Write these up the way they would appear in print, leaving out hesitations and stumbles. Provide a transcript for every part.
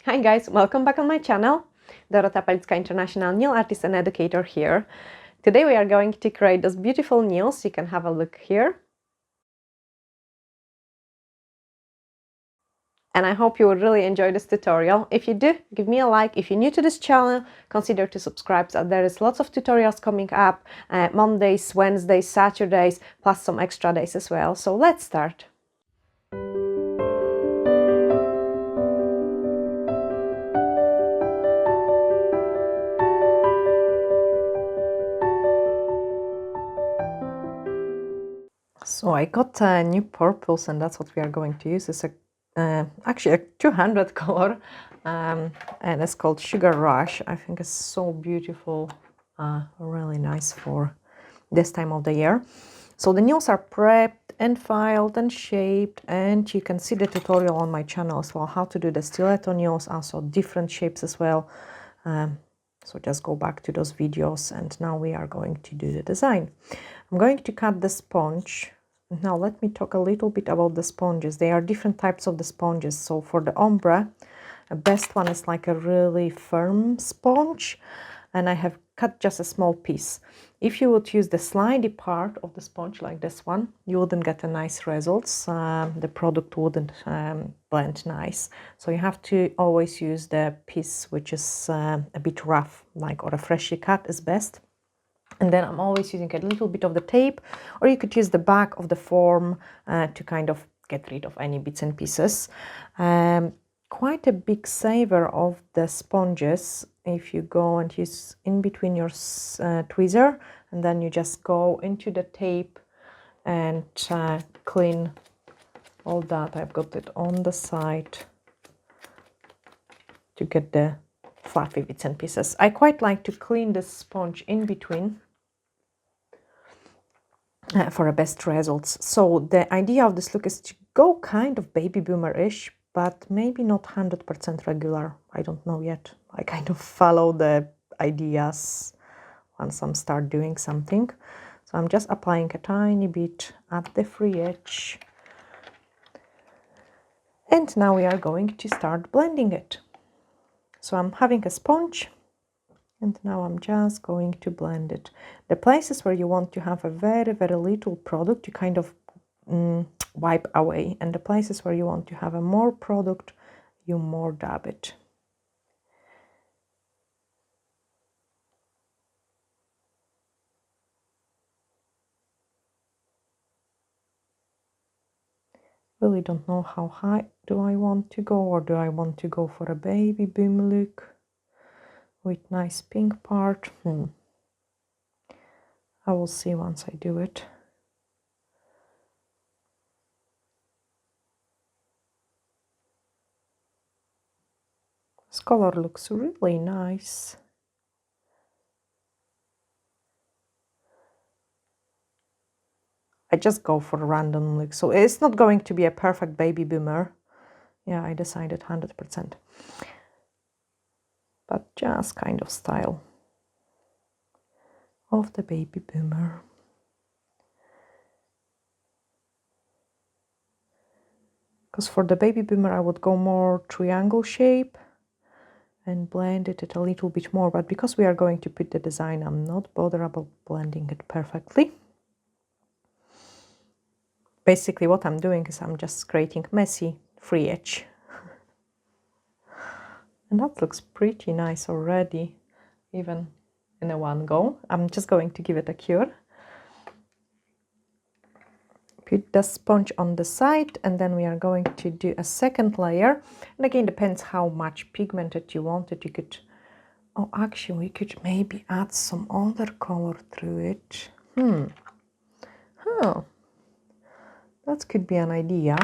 Hi guys, welcome back on my channel. Dorota Palicka, International Nail Artist and Educator here. Today we are going to create those beautiful nails. You can have a look here. And I hope you will really enjoy this tutorial. If you do, give me a like. If you're new to this channel, consider to subscribe. So there is lots of tutorials coming up, Mondays, Wednesdays, Saturdays, plus some extra days as well. So let's start. So I got new purples, and that's what we are going to use. It's actually a 200 color, and it's called Sugar Rush. I think it's so beautiful, really nice for this time of the year. So the nails are prepped and filed and shaped, and you can see the tutorial on my channel as well, how to do the stiletto nails, also different shapes as well. So just go back to those videos, and now we are going to do the design. I'm going to cut the sponge. Now let me talk a little bit about the sponges. There are different types of the sponges. So for the ombre, the best one is like a really firm sponge, and I have cut just a small piece. If you would use the slidey part of the sponge like this one, you wouldn't get a nice results. The product wouldn't blend nice. So you have to always use the piece which is a bit rough, like, or a freshly cut is best. And then I'm always using a little bit of the tape, or you could use the back of the form to kind of get rid of any bits and pieces. Quite a big saver of the sponges if you go and use in between your tweezer, and then you just go into the tape and clean all that. I've got it on the side to get the fluffy bits and pieces. I quite like to clean the sponge in between for the best results. So the idea of this look is to go kind of baby boomer-ish, but maybe not 100% regular. I don't know yet. I kind of follow the ideas once I start doing something. So I'm just applying a tiny bit at the free edge. And now we are going to start blending it. So I'm having a sponge, and now I'm just going to blend it. The places where you want to have a very, very little product, you kind of wipe away. And the places where you want to have a more product, you more dab it. Really don't know how high do I want to go, or do I want to go for a baby boom look with nice pink part? I will see once I do it. This color looks really nice. I just go for a random look. So it's not going to be a perfect baby boomer. Yeah, I decided 100%. But just kind of style of the baby boomer. Because for the baby boomer I would go more triangle shape and blend it a little bit more. But because we are going to put the design, I'm not bothered about blending it perfectly. Basically what I'm doing is I'm just creating messy free edge. And that looks pretty nice already, even in a one go. I'm just going to give it a cure. Put the sponge on the side, and then we are going to do a second layer. And again, depends how much pigmented you want it. You could, oh, actually we could maybe add some other color through it. That could be an idea.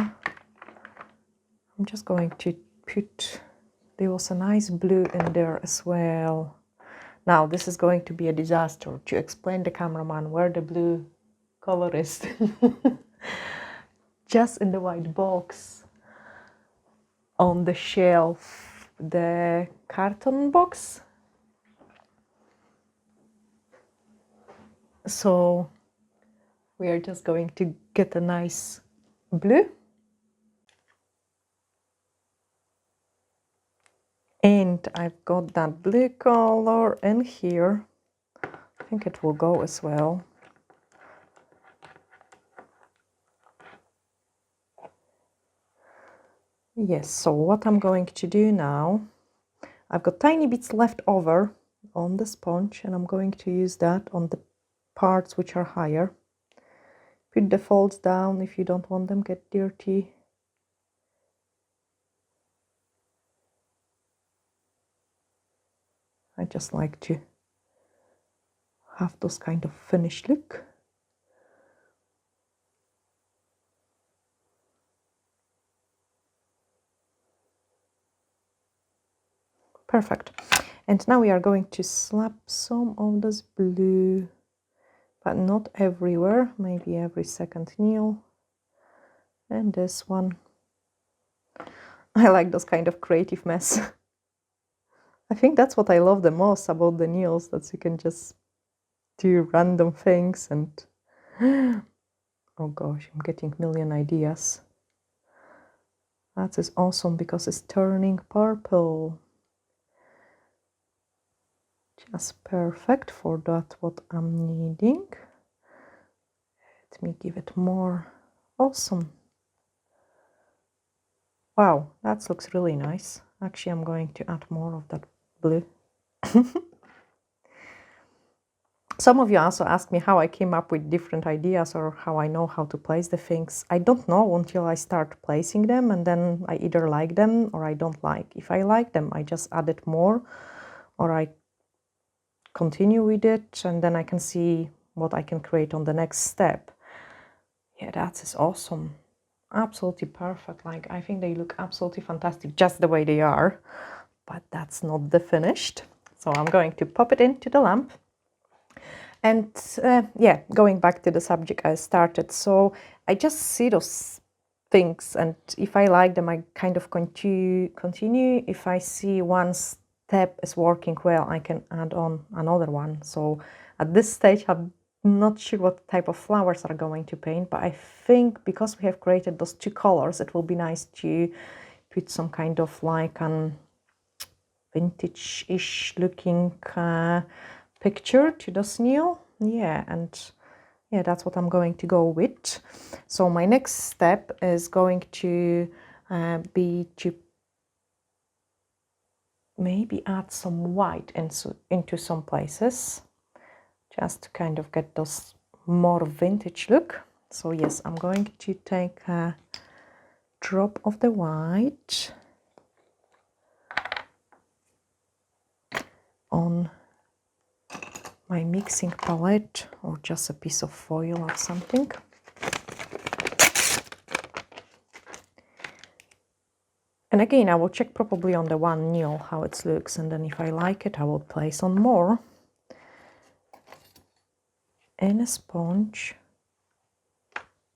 I'm just going to put, there was a nice blue in there as well. Now this is going to be a disaster to explain the cameraman where the blue color is. Just in the white box on the shelf, the carton box. So we are just going to get a nice blue. And I've got that blue color in here. I think it will go as well. Yes, so what I'm going to do now, I've got tiny bits left over on the sponge, and I'm going to use that on the parts which are higher. Put the folds down if you don't want them get dirty. I just like to have those kind of finished look. Perfect. And now we are going to slap some of this blue, but not everywhere, maybe every second nail. And this one. I like those kind of creative mess. I think that's what I love the most about the nails, that you can just do random things and oh gosh, I'm getting a million ideas. That is awesome because it's turning purple. Just perfect for that what I'm needing. Let me give it more. Awesome. Wow, that looks really nice. Actually, I'm going to add more of that blue. Some of you also asked me how I came up with different ideas or how I know how to place the things. I don't know until I start placing them, and then I either like them or I don't like. If I like them, I just add it more, or I continue with it, and then I can see what I can create on the next step. Yeah, that is awesome. Absolutely perfect. Like, I think they look absolutely fantastic just the way they are, but that's not the finished. So I'm going to pop it into the lamp. And yeah, going back to the subject I started. So I just see those things, and if I like them, I kind of continue. If I see one step is working well, I can add on another one. So at this stage, I'm not sure what type of flowers are going to paint, but I think because we have created those two colors, it will be nice to put some kind of like an vintage-ish looking picture to the nail. Yeah, and yeah, that's what I'm going to go with. So my next step is going to be to maybe add some white into some places, just to kind of get those more vintage look. So yes, I'm going to take a drop of the white on my mixing palette, or just a piece of foil or something. And again, I will check probably on the one nail how it looks, and then if I like it, I will place on more in a sponge.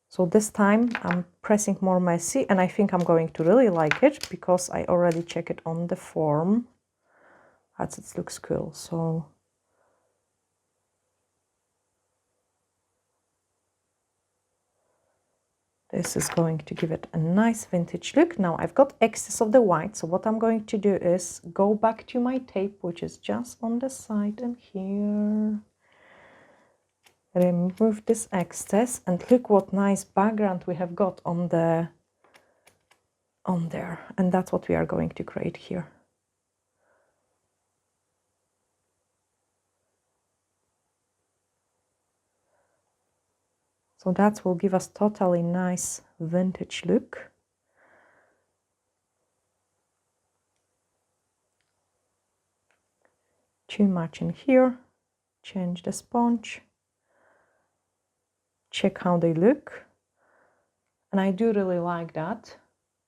So this time I'm pressing more messy, and I think I'm going to really like it because I already check it on the form. That it looks cool. So this is going to give it a nice vintage look. Now I've got excess of the white, so what I'm going to do is go back to my tape, which is just on the side and here. Remove this excess, and look what nice background we have got on there, and that's what we are going to create here. So that will give us totally nice vintage look. Too much in here. Change the sponge. Check how they look. And I do really like that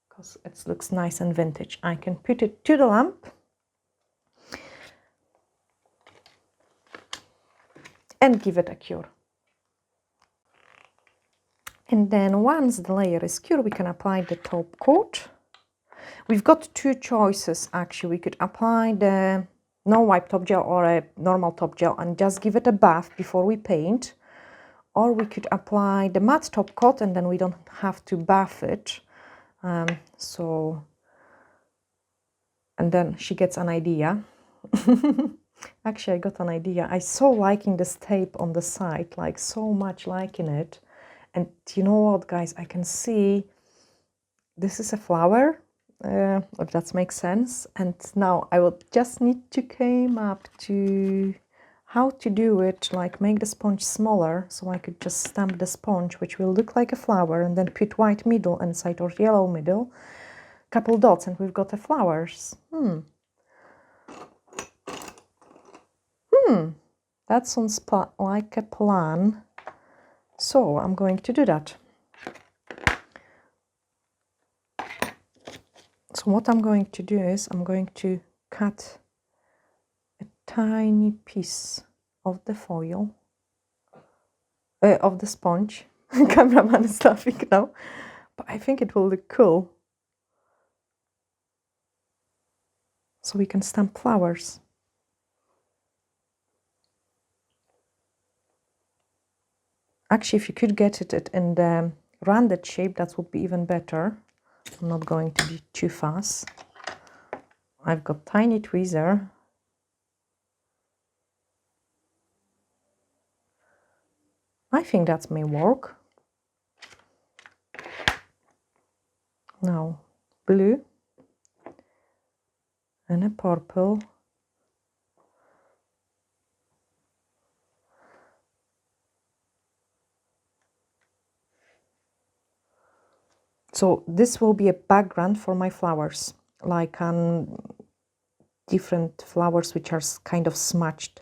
because it looks nice and vintage. I can put it to the lamp and give it a cure. And then once the layer is cured, we can apply the top coat. We've got two choices actually. We could apply the no wipe top gel or a normal top gel and just give it a bath before we paint. Or we could apply the matte top coat and then we don't have to bath it. So And then she gets an idea. Actually, I got an idea. I so liking this tape on the side, like so much liking it. And you know what, guys? I can see this is a flower, if that makes sense. And now I will just need to come up to how to do it, like make the sponge smaller, so I could just stamp the sponge, which will look like a flower, and then put white middle inside or yellow middle, couple dots, and we've got the flowers. That sounds like a plan. So I'm going to do that. So what I'm going to do is I'm going to cut a tiny piece of the foil, of the sponge. Cameraman is laughing now, but I think it will look cool. So we can stamp flowers. Actually, if you could get it in the rounded shape, that would be even better. I'm not going to be too fast. I've got tiny tweezer. I think that may work. Now, blue and a purple. So this will be a background for my flowers, like different flowers which are kind of smudged.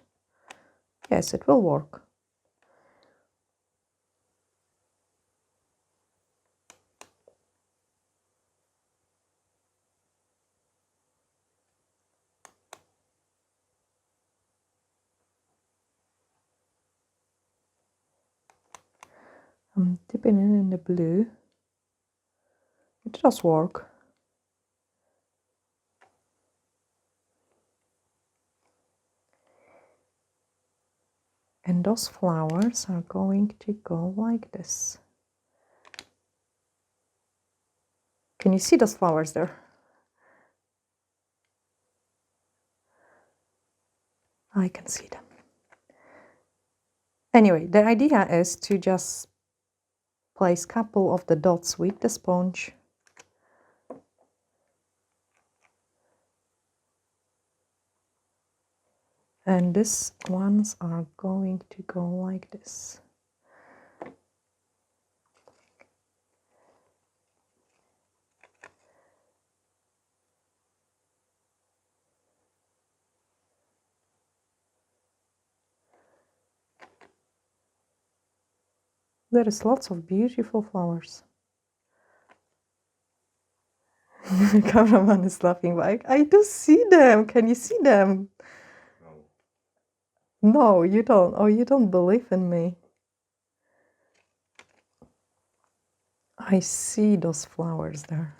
Yes, it will work. I'm dipping in the blue. It does work. And those flowers are going to go like this. Can you see those flowers there? I can see them. Anyway, the idea is to just place a couple of the dots with the sponge. And these ones are going to go like this. There is lots of beautiful flowers. The cameraman is laughing, like, I do see them. Can you see them? No, you don't. Oh, you don't believe in me. I see those flowers there.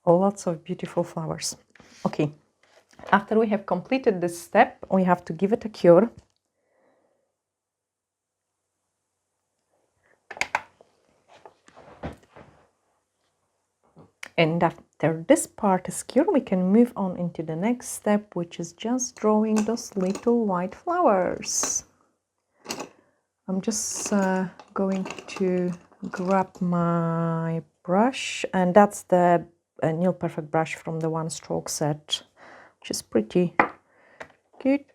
Lots of beautiful flowers. Okay, after we have completed this step, we have to give it a cure. And after this part is cured, we can move on into the next step, which is just drawing those little white flowers. I'm just going to grab my brush, and that's the Nail Perfect brush from the One Stroke set, which is pretty good.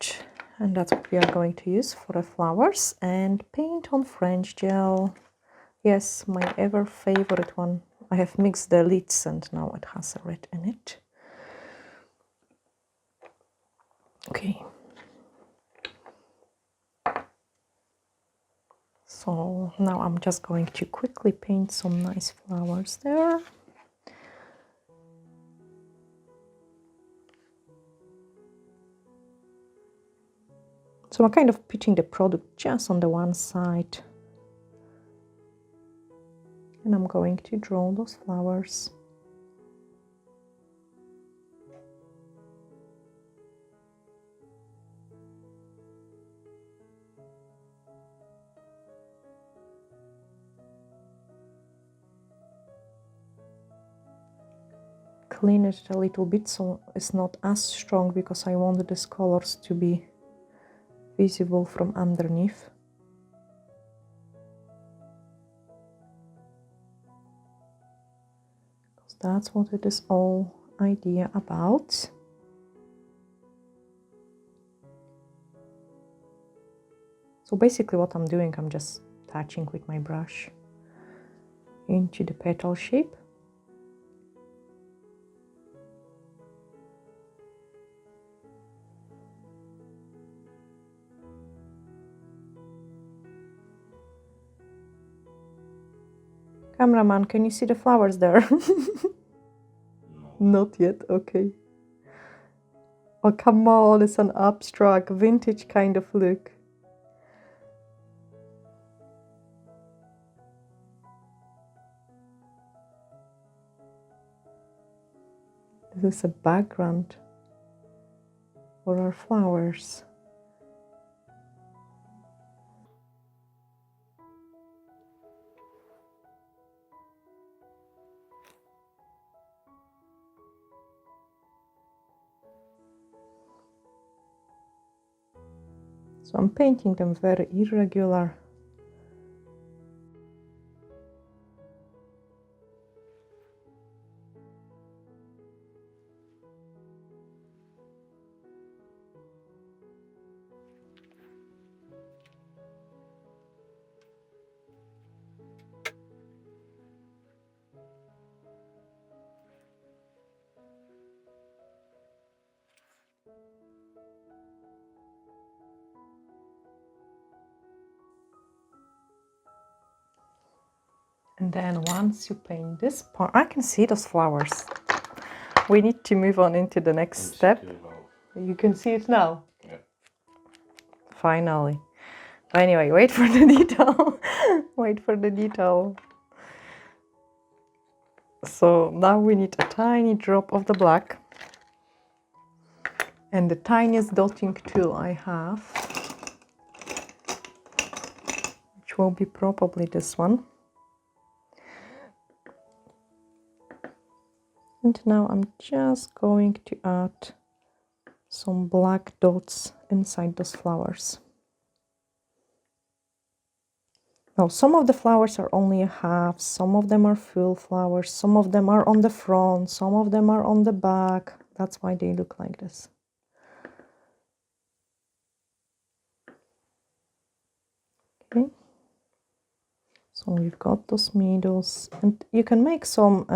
And that's what we are going to use for the flowers. And paint on French gel. Yes, my ever favorite one. I have mixed the lids and now it has a red in it. Okay. So now I'm just going to quickly paint some nice flowers there. So I'm kind of putting the product just on the one side. And I'm going to draw those flowers. clean it a little bit so it's not as strong, because I want these colors to be visible from underneath. Because that's what it is all idea about. So basically what I'm doing, I'm just touching with my brush into the petal shape. Cameraman, can you see the flowers there? No. Not yet, okay. Oh, come on, it's an abstract, vintage kind of look. This is a background for our flowers. So I'm painting them very irregular. And then once you paint this part, I can see those flowers. We need to move on into the next step. You can see it now? Yeah. Finally. Anyway, wait for the detail. Wait for the detail. So now we need a tiny drop of the black. And the tiniest dotting tool I have, which will be probably this one. And now I'm just going to add some black dots inside those flowers. Now, some of the flowers are only a half, some of them are full flowers, some of them are on the front, some of them are on the back. That's why they look like this. Okay. So we've got those middles, and you can make some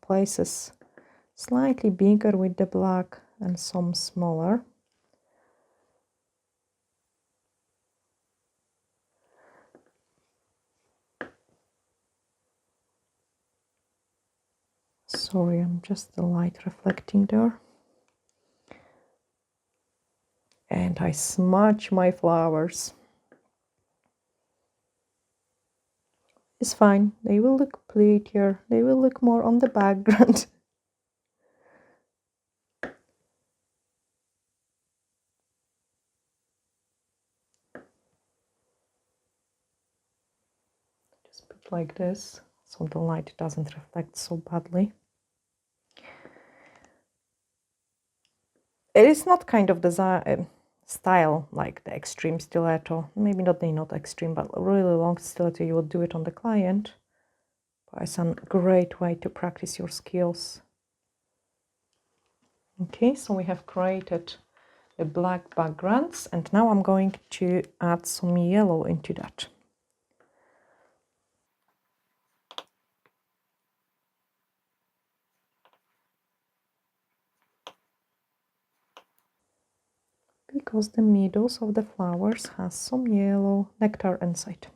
places slightly bigger with the black and some smaller. Sorry, I'm just the light reflecting there. And I smudge my flowers. It's fine, they will look prettier, they will look more on the background. Just put like this, so the light doesn't reflect so badly. It is not kind of design style like the extreme stiletto. Maybe not extreme, but a really long stiletto. You would do it on the client. But it's a great way to practice your skills. Okay, so we have created the black backgrounds, and now I'm going to add some yellow into that. Because the middles of the flowers has some yellow nectar inside.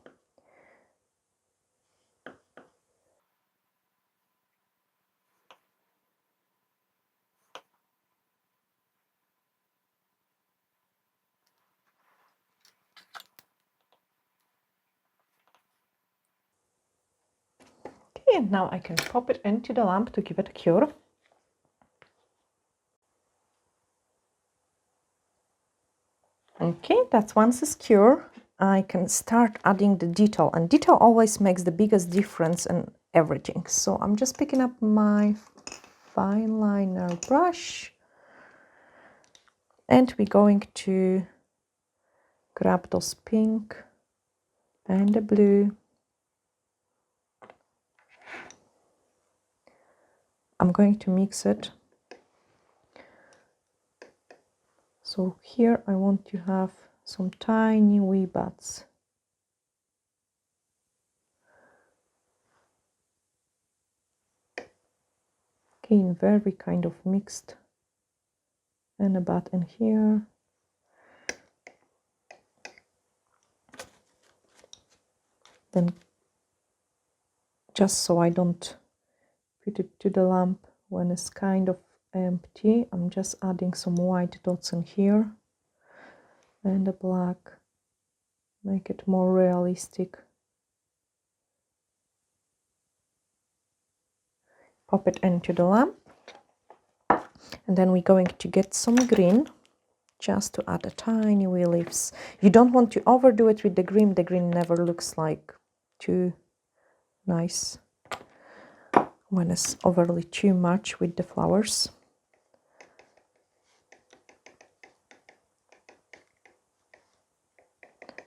Okay, and now I can pop it into the lamp to give it a cure. Okay, that's once it's cured, I can start adding the detail, and detail always makes the biggest difference in everything. So I'm just picking up my fine liner brush, and we're going to grab those pink and the blue. I'm going to mix it. So here I want to have some tiny wee bats. Again, very kind of mixed. And a bat in here. Then, just so I don't put it to the lamp when it's kind of empty, I'm just adding some white dots in here and a black, make it more realistic. Pop it into the lamp, and then we're going to get some green just to add a tiny wee leaves. You don't want to overdo it with the green never looks like too nice when it's overly too much with the flowers.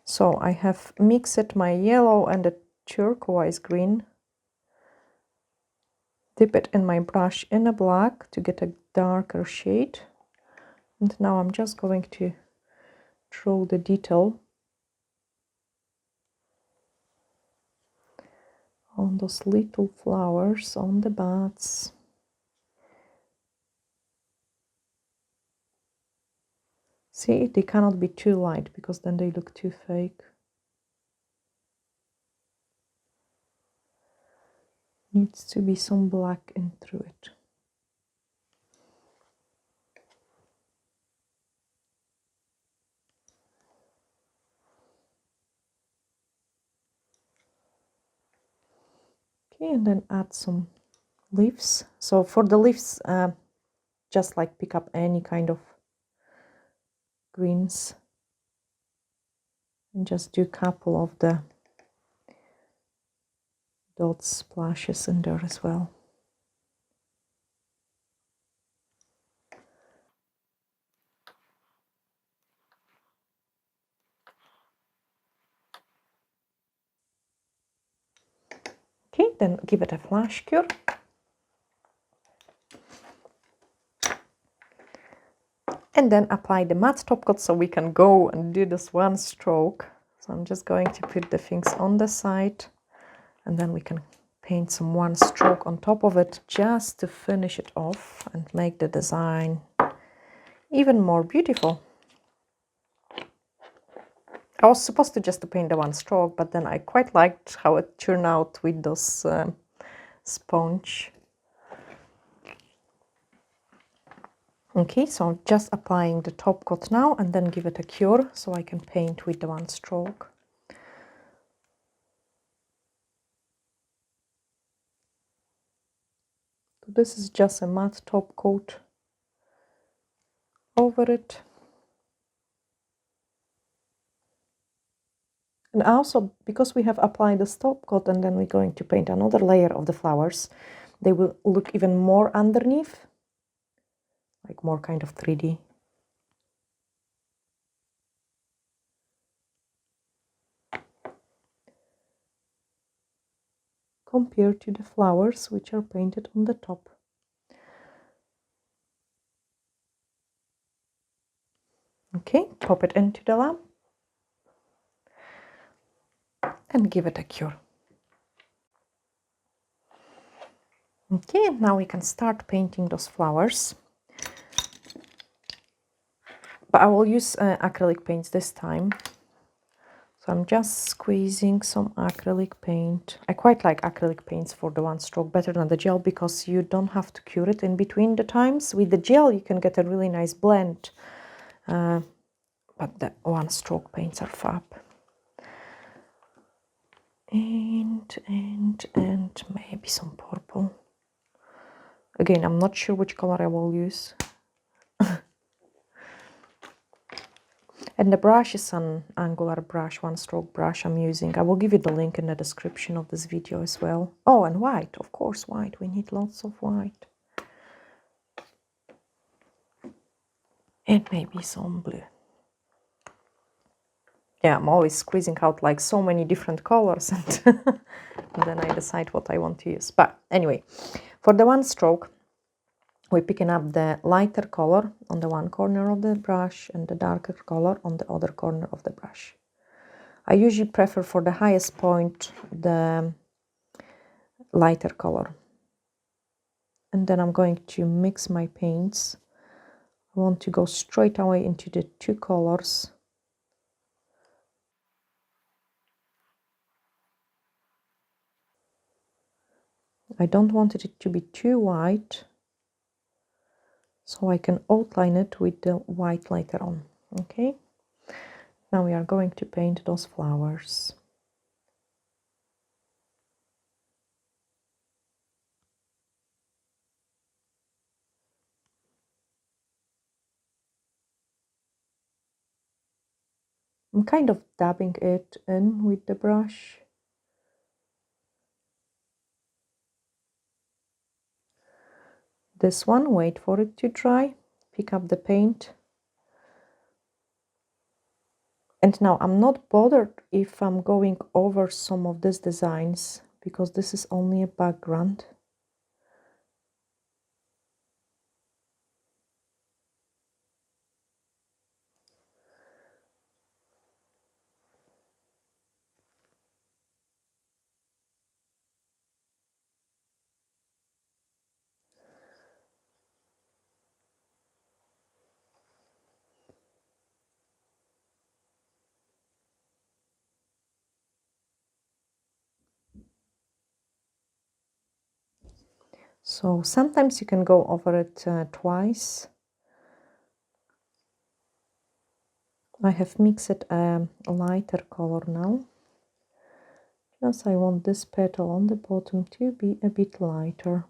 So I have mixed my yellow and the turquoise green, dip it in my brush in a black to get a darker shade, and now I'm just going to draw the detail on those little flowers on the bats. See, they cannot be too light because then they look too fake. Needs to be some black in through it. Okay, and then add some leaves. So for the leaves, just like pick up any kind of greens and just do a couple of the dot splashes in there as well. Okay, then give it a flash cure. And then apply the matte top coat so we can go and do this one stroke. So I'm just going to put the things on the side, and then we can paint some one stroke on top of it just to finish it off and make the design even more beautiful. I was supposed to just paint the one stroke, but then I quite liked how it turned out with those sponge. Okay, so I'm just applying the top coat now and then give it a cure so I can paint with the one stroke. So this is just a matte top coat over it. And also, because we have applied the top coat and then we're going to paint another layer of the flowers, they will look even more underneath, like more kind of 3D. Compared to the flowers which are painted on the top. Okay, pop it into the lamp and give it a cure. Okay, now we can start painting those flowers. But I will use acrylic paints this time. So I'm just squeezing some acrylic paint. I quite like acrylic paints for the one stroke better than the gel because you don't have to cure it in between the times. With the gel you can get a really nice blend, but the one stroke paints are fab. And maybe some purple. Again, I'm not sure which color I will use. And the brush is an angular brush, one stroke brush I'm using. I will give you the link in the description of this video as well. Oh, and white, of course, white. We need lots of white. and maybe some blue. Yeah, I'm always squeezing out like so many different colors and then I decide what I want to use. But anyway, for the one stroke, we're picking up the lighter color on the one corner of the brush and the darker color on the other corner of the brush. I usually prefer for the highest point the lighter color. And then I'm going to mix my paints. I want to go straight away into the two colors. I don't want it to be too white, so I can outline it with the white later on. Okay, now we are going to paint those flowers. I'm kind of dabbing it in with the brush. This one, wait for it to dry, pick up the paint. And now I'm not bothered if I'm going over some of these designs because this is only a background. So sometimes you can go over it twice. I have mixed a lighter color now. Just I want this petal on the bottom to be a bit lighter.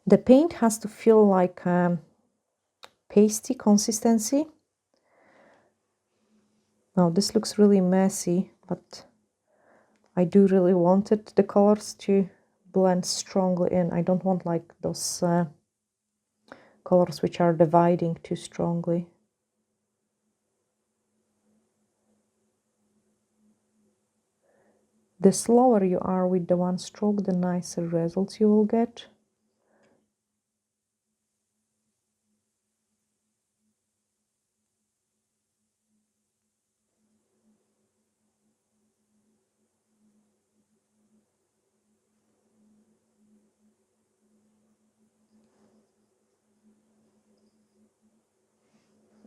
The paint has to feel like pasty consistency. Now this looks really messy, but I do really want the colors to blend strongly in. I don't want like those colors which are dividing too strongly. The slower you are with the one stroke, the nicer results you will get.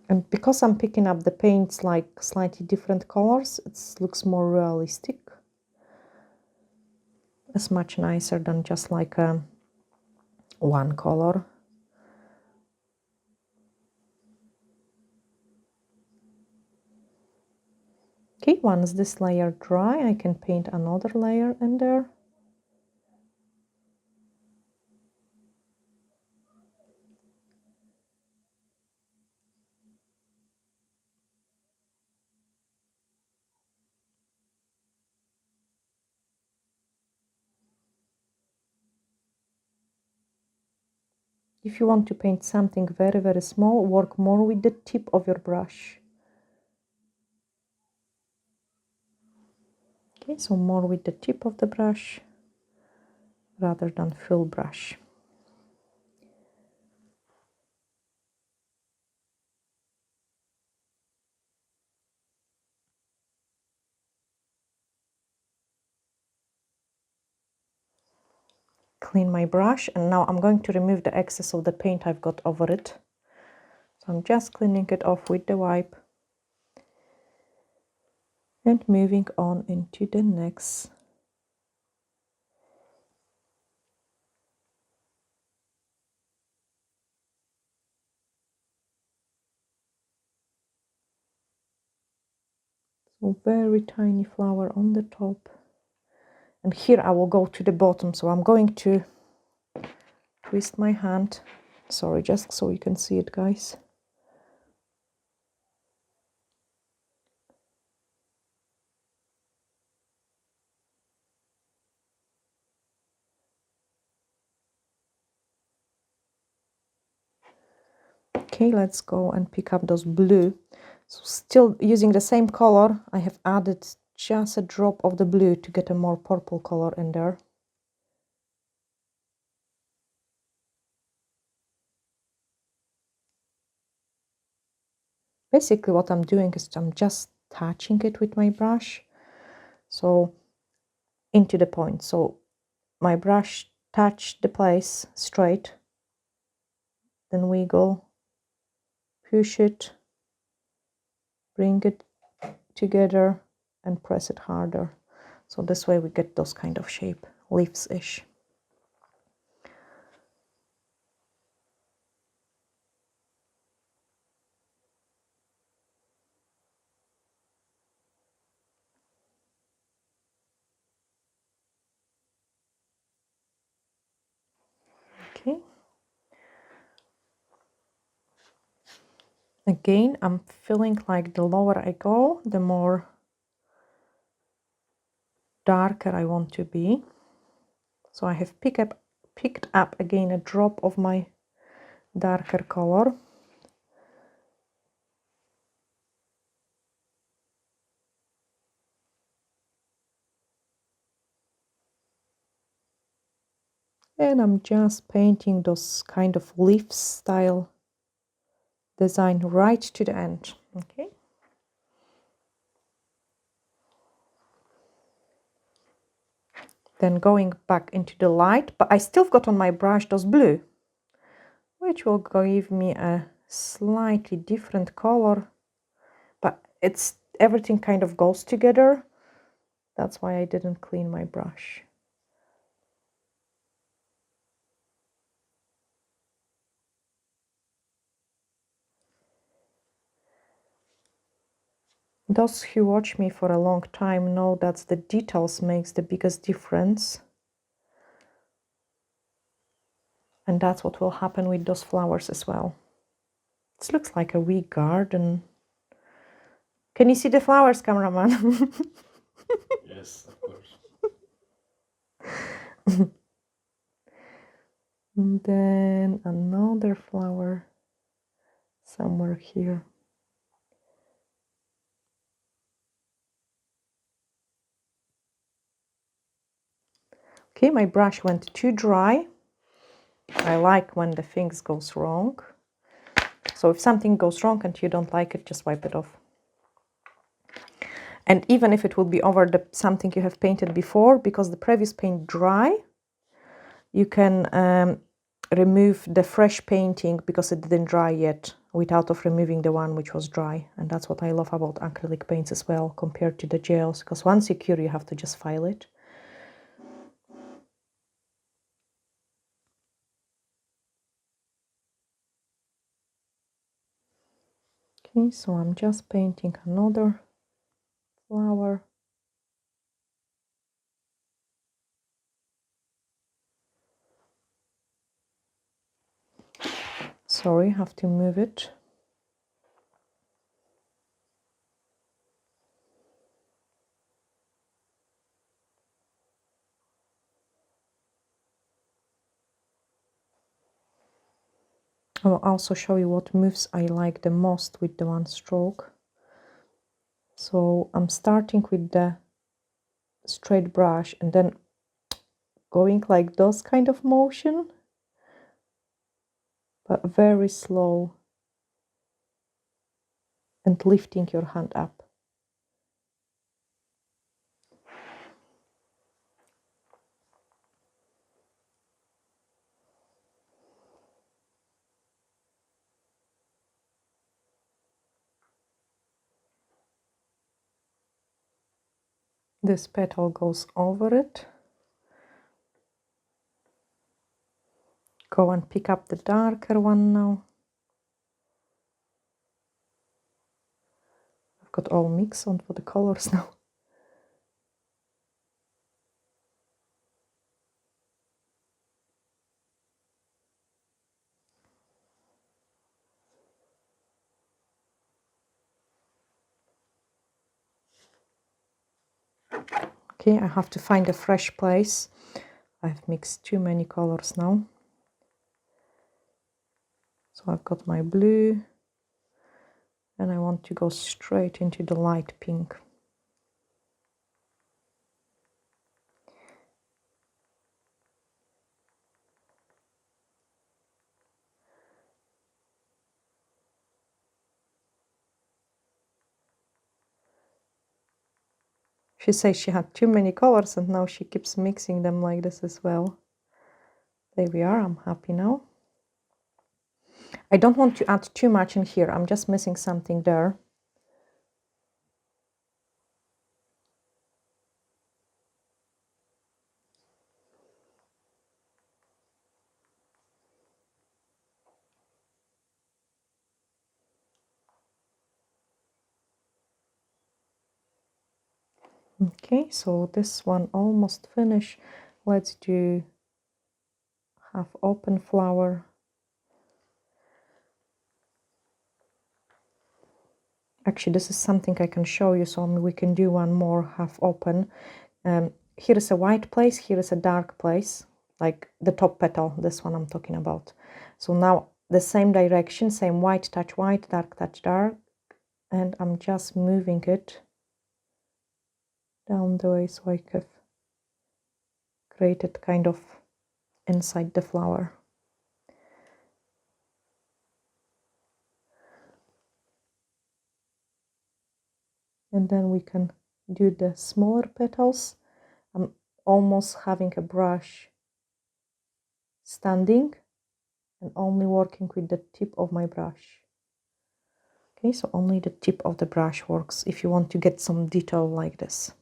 And because I'm picking up the paints like slightly different colors, it looks more realistic. It's much nicer than just like one color. Okay, once this layer dry, I can paint another layer in there. If you want to paint something very, very small, work more with the tip of your brush. Okay, so more with the tip of the brush rather than full brush. Clean my brush, and now I'm going to remove the excess of the paint I've got over it. So I'm just cleaning it off with the wipe and moving on into the next. So very tiny flower on the top. And here I will go to the bottom, so I'm going to twist my hand. Sorry, just so you can see it, guys. Okay, let's go and pick up those blue. So still using the same color, I have added just a drop of the blue to get a more purple color in there. Basically what I'm doing is I'm just touching it with my brush, so into the point. So my brush touch the place straight, then wiggle, push it, bring it together and press it harder. So this way we get those kind of shape, leaves-ish. Okay. Again, I'm feeling like the lower I go, the more darker I want to be. So I have picked up again a drop of my darker color. And I'm just painting those kind of leaf style design right to the end. Okay. Then going back into the light, but I still got on my brush those blue, which will give me a slightly different color, but it's everything kind of goes together. That's why I didn't clean my brush. Those who watch me for a long time know that the details makes the biggest difference. And that's what will happen with those flowers as well. It looks like a wee garden. Can you see the flowers, cameraman? Yes, of course. And then another flower somewhere here. Okay, my brush went too dry. I like when the things goes wrong. So if something goes wrong and you don't like it, just wipe it off. And even if it will be over something you have painted before, because the previous paint dry, you can remove the fresh painting because it didn't dry yet without of removing the one which was dry. And that's what I love about acrylic paints as well compared to the gels, because once you cure, you have to just file it. Okay, so I'm just painting another flower. Sorry, have to move it. I will also show you what moves I like the most with the one stroke. So I'm starting with the straight brush and then going like those kind of motion, but very slow, and lifting your hand up. This petal goes over it. Go and pick up the darker one now. I've got all mixed on for the colors now. Okay, I have to find a fresh place. I've mixed too many colors now. So I've got my blue and I want to go straight into the light pink. She says she had too many colors and now she keeps mixing them like this as well. There we are, I'm happy now. I don't want to add too much in here, I'm just missing something there. Okay, so this one almost finished. Let's do half open flower. Actually, this is something I can show you, so we can do one more half open. Here is a white place, here is a dark place, like the top petal, this one I'm talking about. So now the same direction, same white touch white, dark touch dark, and I'm just moving it down the way so I have created kind of inside the flower. And then we can do the smaller petals. I'm almost having a brush standing and only working with the tip of my brush. Okay, so only the tip of the brush works if you want to get some detail like this.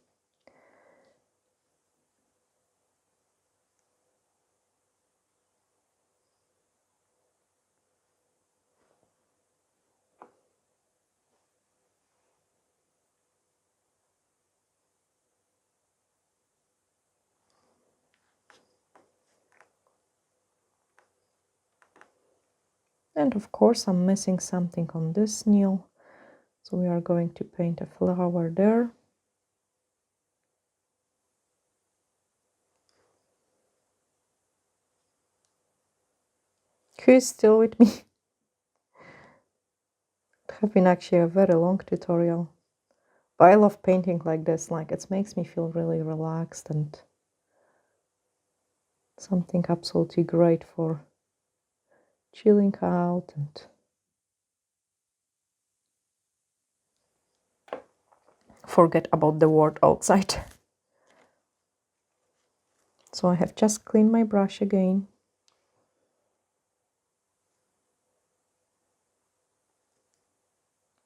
And of course I'm missing something on this nail, so we are going to paint a flower there. Who is still with me? It has been actually a very long tutorial, but I love painting like this, like it makes me feel really relaxed and something absolutely great for chilling out and forget about the world outside. So I have just cleaned my brush again.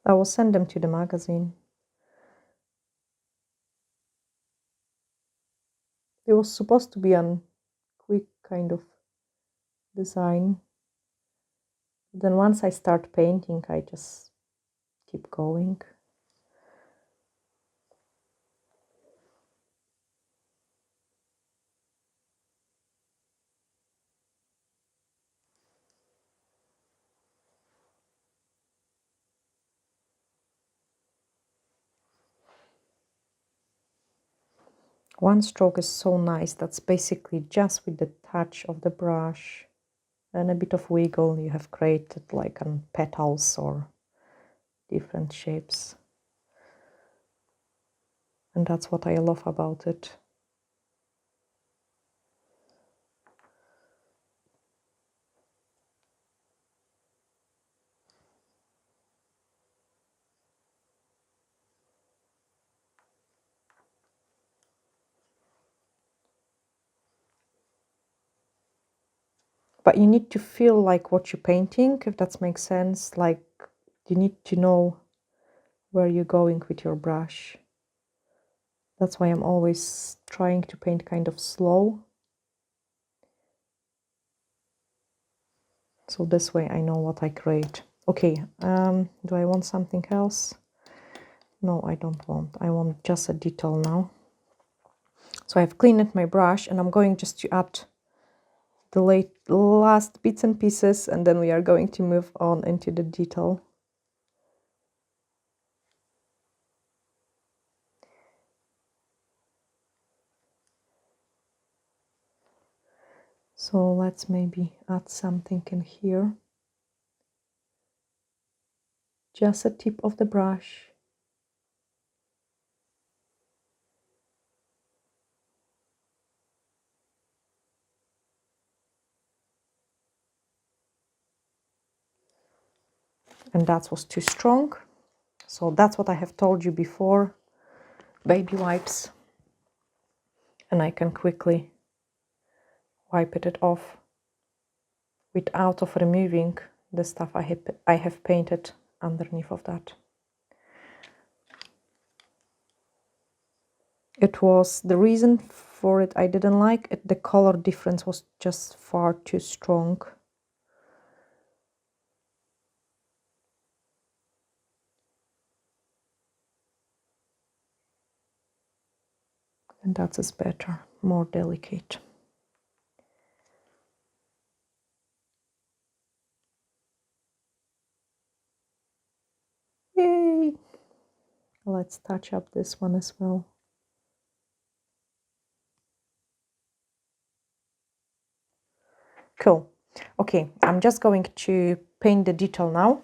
I will send them to the magazine. It was supposed to be a quick kind of design. Then once I start painting, I just keep going. One stroke is so nice. That's basically just with the touch of the brush and a bit of wiggle, you have created like petals or different shapes. And that's what I love about it. But you need to feel like what you're painting, if that makes sense. Like you need to know where you're going with your brush. That's why I'm always trying to paint kind of slow. So this way I know what I create. Okay, do I want something else? No, I don't want. I want just a detail now. So I've cleaned my brush and I'm going just to add the last bits and pieces, and then we are going to move on into the detail. So let's maybe add something in here. just the tip of the brush. And that was too strong. So that's what I have told you before. Baby wipes. And I can quickly wipe it off without of removing the stuff I have painted underneath of that. It was the reason for it I didn't like it. The color difference was just far too strong. And that is better, more delicate. Yay! Let's touch up this one as well. Cool. Okay, I'm just going to paint the detail now.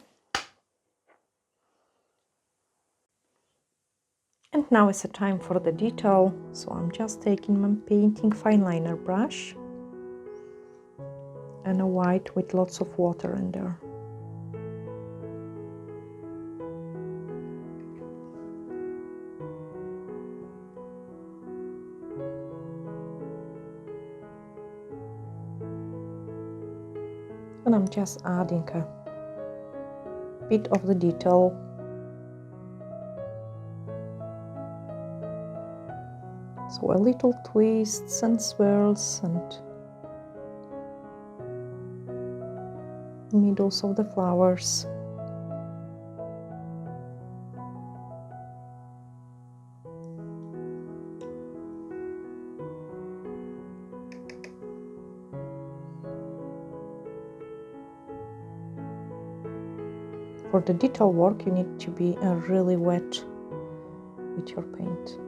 And now is the time for the detail. So I'm just taking my painting fine liner brush and a white with lots of water in there. And I'm just adding a bit of the detail. So a little twists and swirls and middles of the flowers. For the detail work, you need to be really wet with your paint.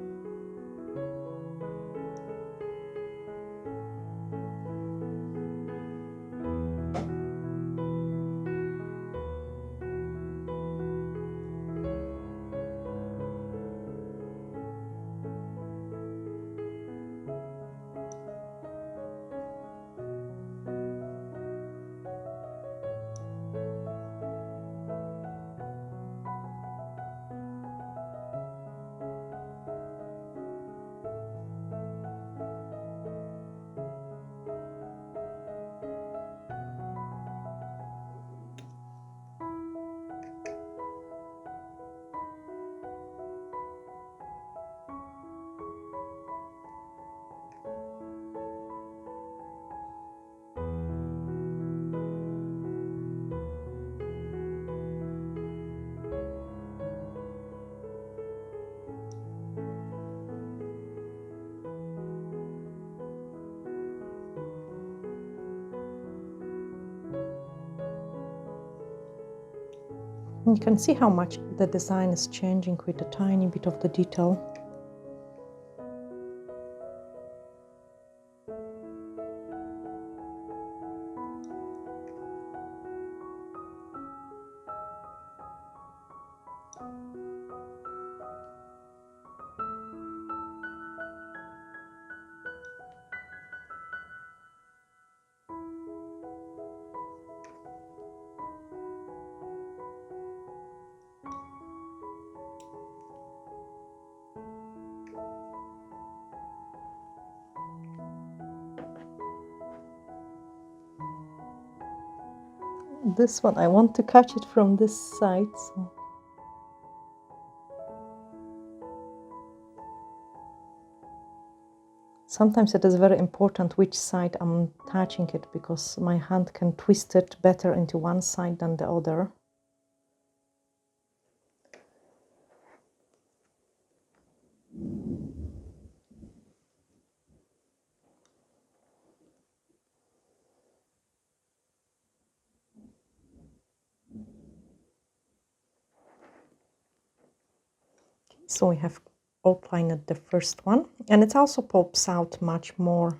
You can see how much the design is changing with a tiny bit of the detail. This one, I want to catch it from this side. So. Sometimes it is very important which side I'm touching it, because my hand can twist it better into one side than the other. So we have outlined the first one, and it also pops out much more.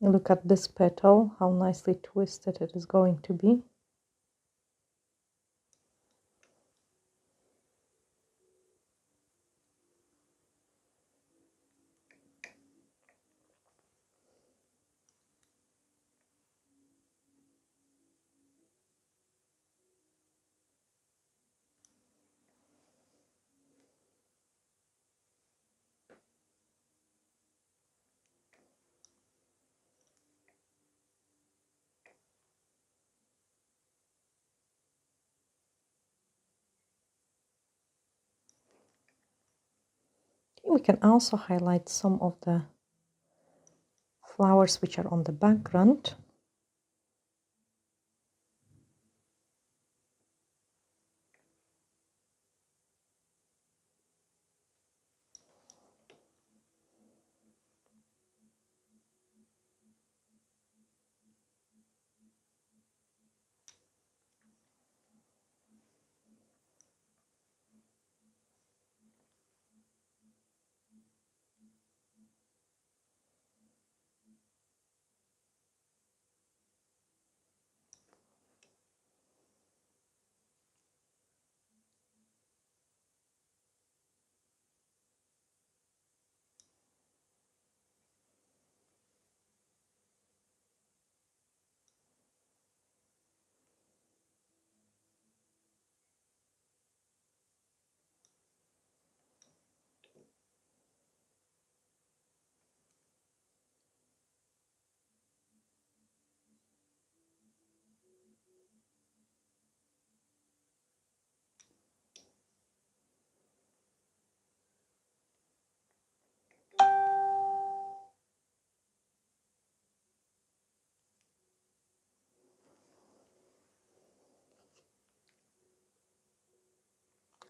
Look at this petal, how nicely twisted it is going to be. We can also highlight some of the flowers which are on the background.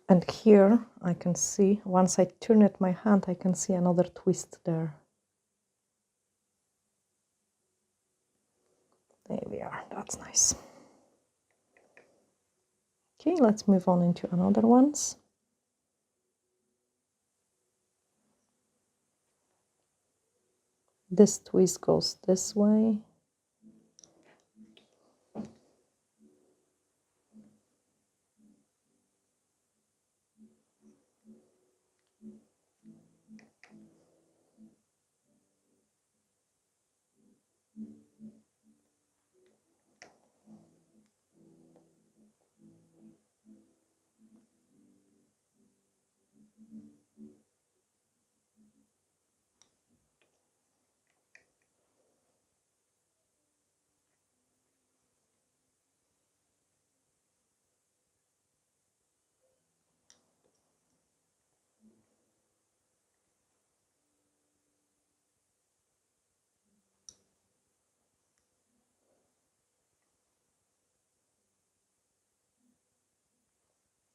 And here I can see, once I turn it my hand, I can see another twist there. There we are, that's nice. Okay, let's move on into another ones. This twist goes this way.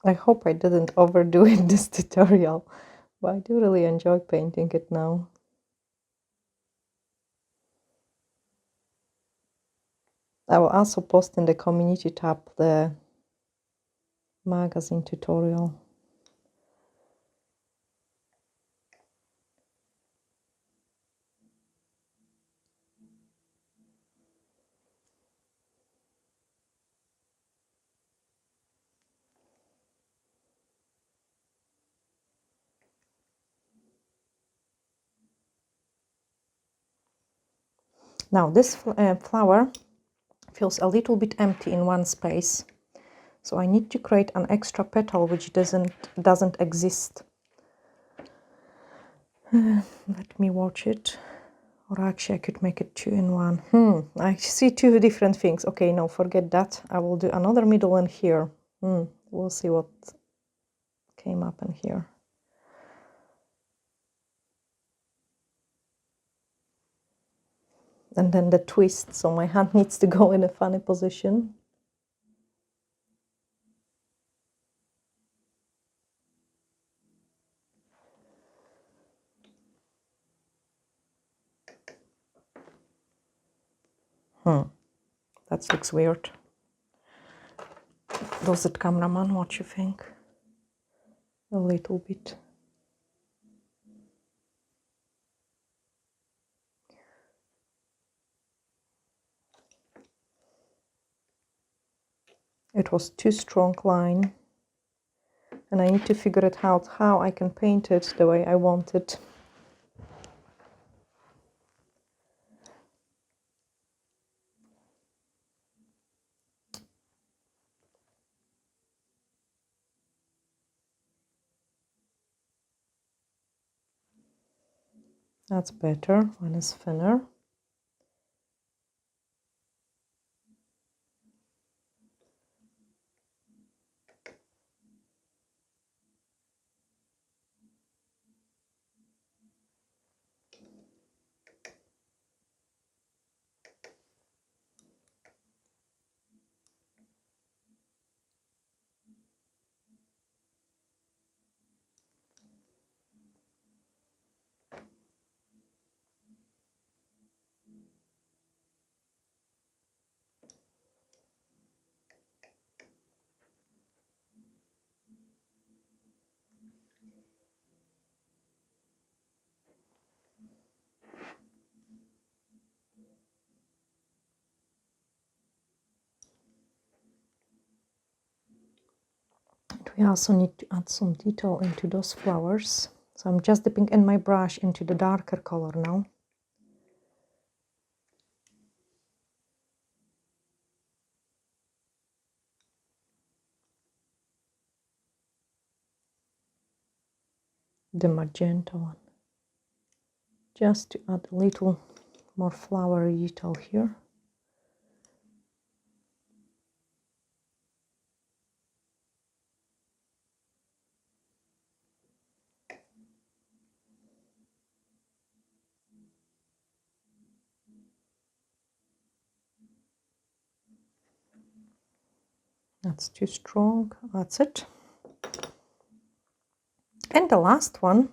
I hope I didn't overdo in this tutorial, but I do really enjoy painting it now. I will also post in the community tab the magazine tutorial. Now this flower feels a little bit empty in one space, so I need to create an extra petal which doesn't exist. Let me watch it. Or actually I could make it 2 in 1. I see 2 different things. Okay, no, forget that. I will do another middle one here. We'll see what came up in here. And then the twist, so my hand needs to go in a funny position. That looks weird. Does it, cameraman? What you think? A little bit. It was too strong line, and I need to figure it out how I can paint it the way I want it. That's better when it's thinner. And we also need to add some detail into those flowers. So I'm just dipping in my brush into the darker color now. The magenta one. Just to add a little more flowery detail here. That's too strong. That's it. And the last one.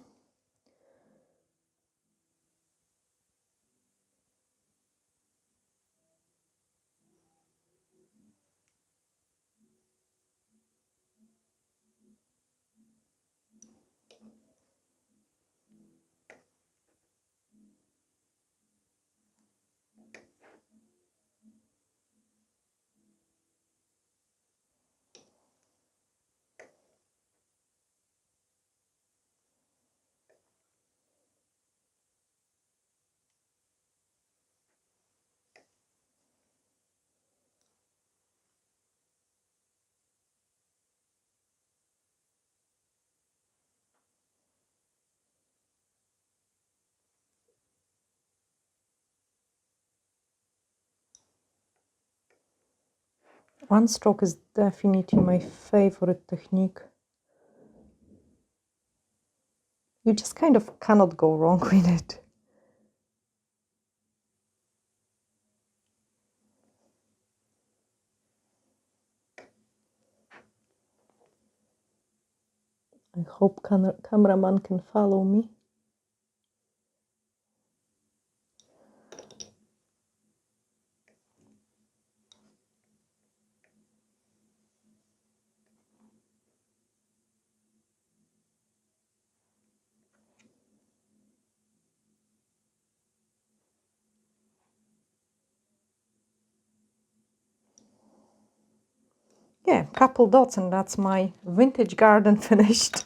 One stroke is definitely my favorite technique. You just kind of cannot go wrong with it. I hope cameraman can follow me. Yeah, couple dots and that's my vintage garden finished.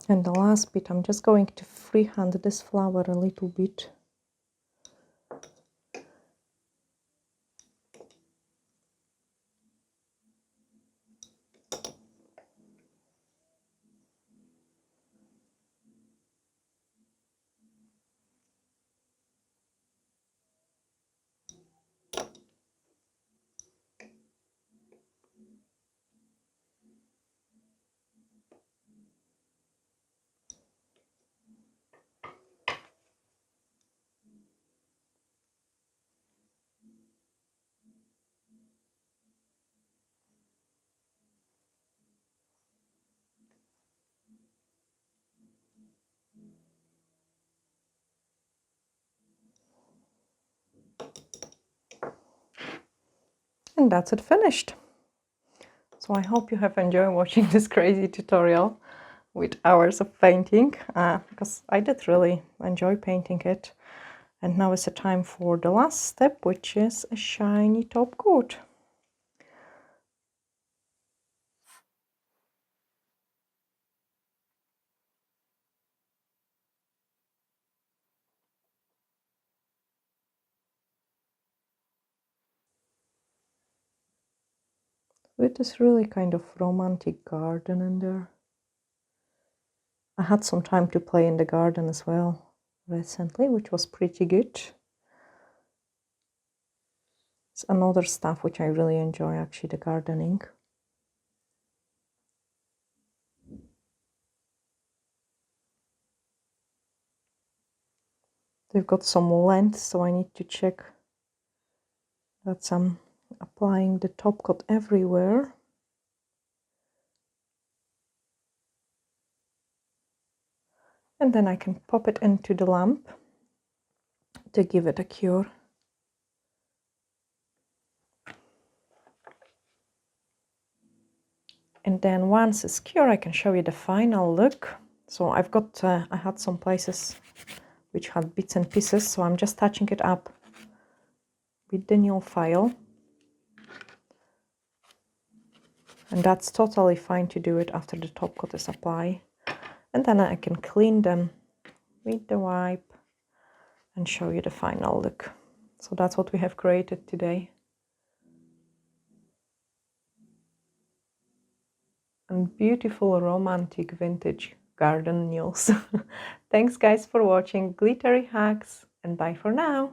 And the last bit, I'm just going to freehand this flower a little bit. And that's it finished. So I hope you have enjoyed watching this crazy tutorial with hours of painting, because I did really enjoy painting it. And now is the time for the last step, which is a shiny top coat. With this really kind of romantic garden in there. I had some time to play in the garden as well recently, which was pretty good. It's another stuff which I really enjoy, actually, the gardening. They've got some length, so I need to check that I'm applying the top coat everywhere. And then I can pop it into the lamp to give it a cure. And then once it's cured, I can show you the final look. So I've got, I had some places which had bits and pieces, so I'm just touching it up with the nail file. And that's totally fine to do it after the top coat is applied. And then I can clean them with the wipe and show you the final look. So that's what we have created today. And beautiful romantic vintage garden nails. Thanks guys for watching Glittery Hacks, and bye for now.